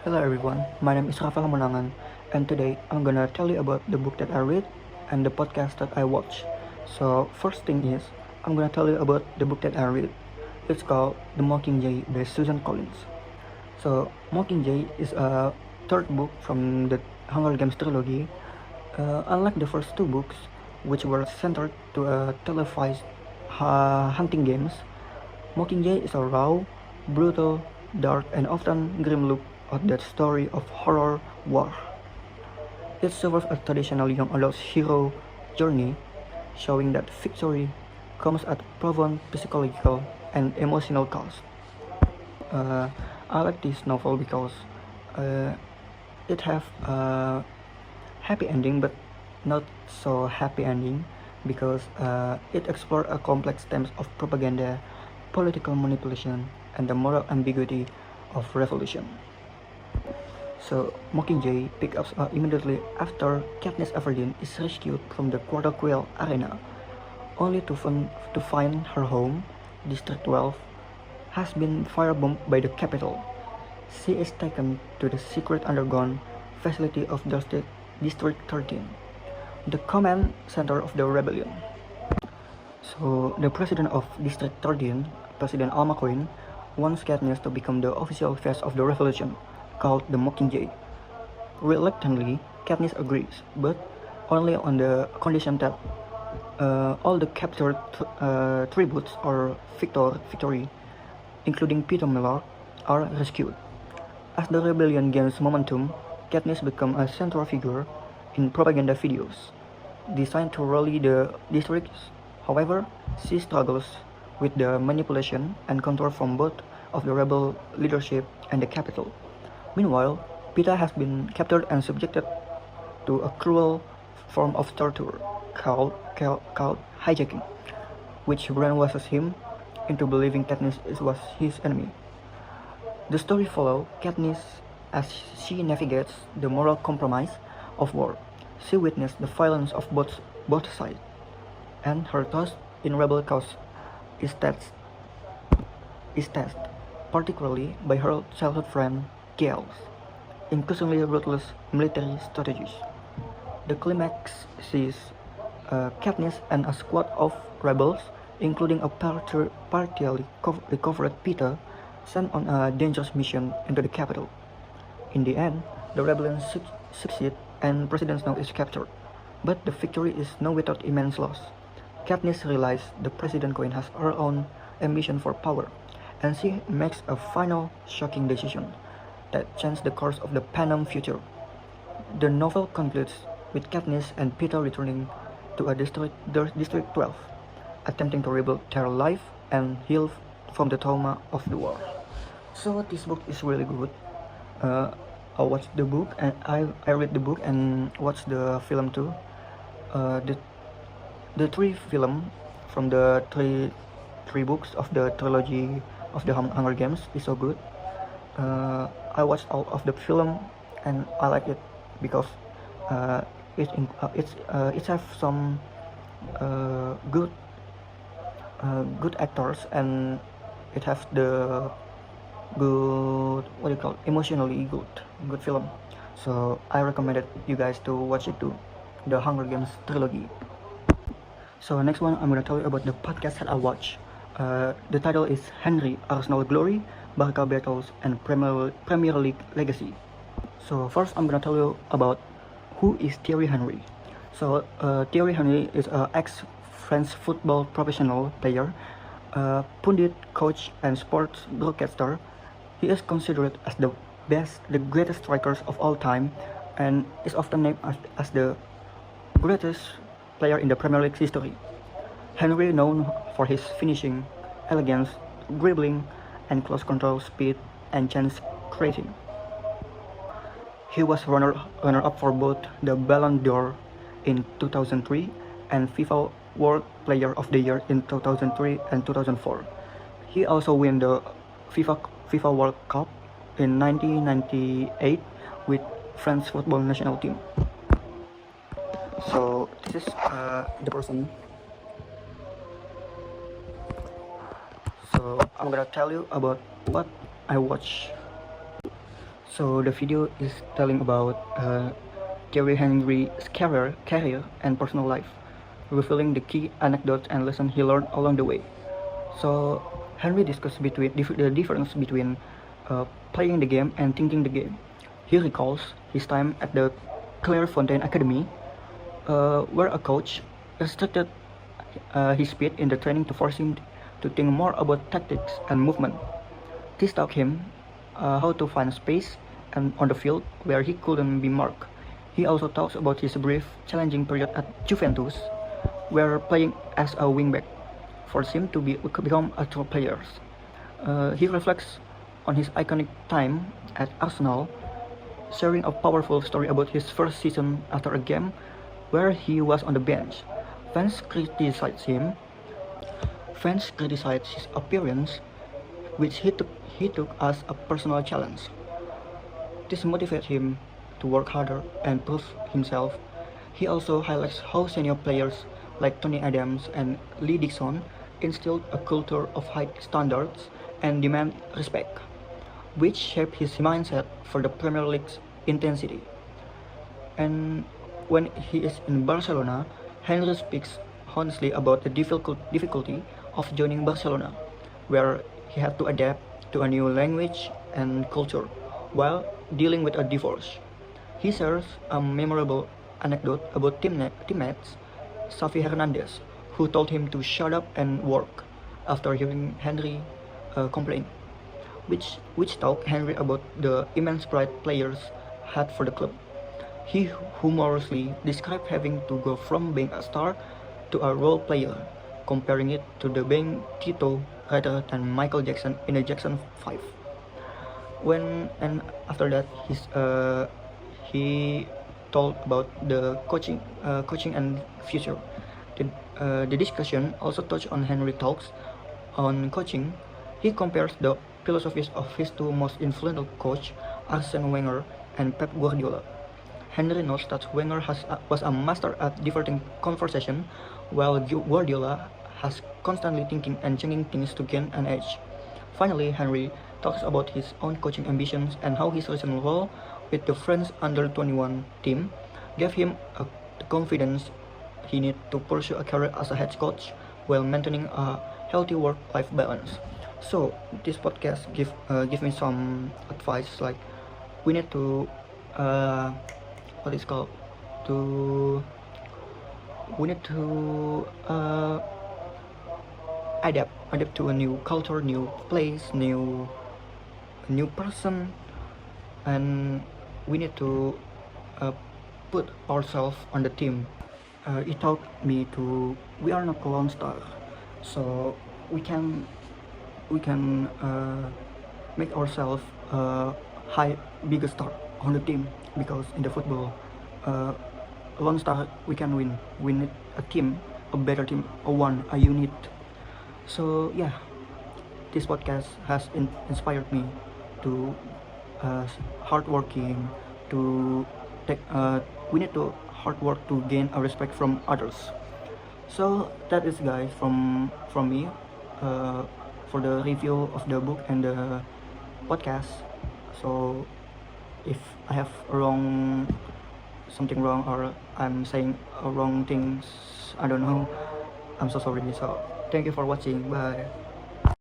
Hello everyone, my name is Rafael Monangan, and today I'm gonna tell you about the book that I read and the podcast that I watch. So first thing is, I'm gonna tell you about the book that I read. It's called The Mockingjay by Susan Collins. So Mockingjay is a third book from the Hunger Games trilogy. Unlike the first two books, which were centered to a televised hunting games, Mockingjay is a raw, brutal, dark, and often grim look at that story of horror war. It serves a traditional young adult's hero journey, showing that victory comes at proven psychological and emotional cost. Uh, I like this novel because uh, it have a happy ending, but not so happy ending because it explores a complex themes of propaganda, political manipulation, and the moral ambiguity of revolution. So Mockingjay picks up immediately after Katniss Everdeen is rescued from the Quarter Quell arena, only to find her home, District 12, has been firebombed by the Capitol. She is taken to the secret underground facility of District 13, the command center of the rebellion. So the president of District 13, President Alma Coin, wants Katniss to become the official face of the revolution, called the Mockingjay. Reluctantly, Katniss agrees, but only on the condition that all the captured tributes or victory, including Peter Millar, are rescued. As the rebellion gains momentum, Katniss becomes a central figure in propaganda videos designed to rally the districts. However, she struggles with the manipulation and control from both of the rebel leadership and the capital. Meanwhile, Peeta has been captured and subjected to a cruel form of torture called hijacking, which brainwashes him into believing Katniss was his enemy. The story follows Katniss as she navigates the moral compromise of war. She witnessed the violence of both sides, and her trust in rebel cause is tested, particularly by her childhood friend Gales, increasingly ruthless military strategies. The climax sees Katniss and a squad of rebels, including a partially recovered Peter, sent on a dangerous mission into the capital. In the end, the rebellion succeeds and President Snow is captured, but the victory is not without immense loss. Katniss realizes the President Queen has her own ambition for power, and she makes a final shocking decision that changes the course of the Panem future. The novel concludes with Katniss and Peter returning to District 12, attempting to rebuild their life and heal from the trauma of the war. So this book is really good. Uh, I watched the book and I read the book and watched the film too. Uh, the the three film from the three books of the trilogy of the Hunger Games is so good. I watched all of the film and I like it because uh, it have some good good actors and it has the good what do you call it, emotionally good film. So I recommended you guys to watch it too, the Hunger Games trilogy. So next one, I'm gonna tell you about the podcast that I watch. The title is Henry Arsenal Glory, Barca Battles, and Premier League Legacy. So first, I'm gonna tell you about who is Thierry Henry. So Thierry Henry is an ex-French football professional player, pundit, coach, and sports broadcaster. He is considered as the greatest strikers of all time, and is often named as the greatest player in the Premier League history. Henry, known for his finishing, elegance, dribbling, and close control, speed, and chance creating. He was runner-up for both the Ballon d'Or in 2003 and FIFA World Player of the Year in 2003 and 2004. He also won the FIFA World Cup in 1998 with France football national team. So this is the person. So I'm gonna tell you about what I watch. So the video is telling about Thierry Henry's career and personal life, revealing the key anecdotes and lessons he learned along the way. So Henry discussed the difference between playing the game and thinking the game. He recalls his time at the Clairefontaine Academy, where a coach restricted his speed in the training to force him to think more about tactics and movement. This taught him how to find space and on the field where he couldn't be marked. He also talks about his brief, challenging period at Juventus, where playing as a wingback forced him to become a true player. He reflects on his iconic time at Arsenal, sharing a powerful story about his first season after a game where he was on the bench. Fans criticized him. Fans criticized his appearance, which he took as a personal challenge. This motivated him to work harder and prove himself. He also highlights how senior players like Tony Adams and Lee Dixon instilled a culture of high standards and demand respect, which shaped his mindset for the Premier League's intensity. And when he is in Barcelona, Henry speaks honestly about the difficulty of joining Barcelona, where he had to adapt to a new language and culture while dealing with a divorce. He shares a memorable anecdote about teammates Xavi Hernandez, who told him to shut up and work after hearing Henry complain, which taught Henry about the immense pride players had for the club. He humorously described having to go from being a star to a role player, comparing it to the being Tito rather than Michael Jackson in a Jackson 5. When and after that, he told about the coaching and future. The discussion also touched on Henry talks on coaching. He compares the philosophies of his two most influential coach, Arsene Wenger and Pep Guardiola. Henry notes that Wenger was a master at diverting conversation, while Guardiola has constantly thinking and changing things to gain an edge. Finally, Henry talks about his own coaching ambitions and how his recent role with the French under-21 team gave him the confidence he needed to pursue a career as a head coach while maintaining a healthy work-life balance. So this podcast give me some advice like we need to uh, what is called to we need to adapt to a new culture, new place, new person, and we need to uh, put ourselves on the team. It taught me to we are not a lone star, so we can make ourselves high bigger star on the team because in the football, uh, lone star we can win. We need a team, a better team, a unit. So yeah, this podcast has inspired me to hardworking to take we need to hard work to gain a respect from others. So that is guys from me uh, for the review of the book and the podcast. So if I have something wrong or I'm saying wrong things, I don't know, I'm so sorry. So thank you for watching. Bye.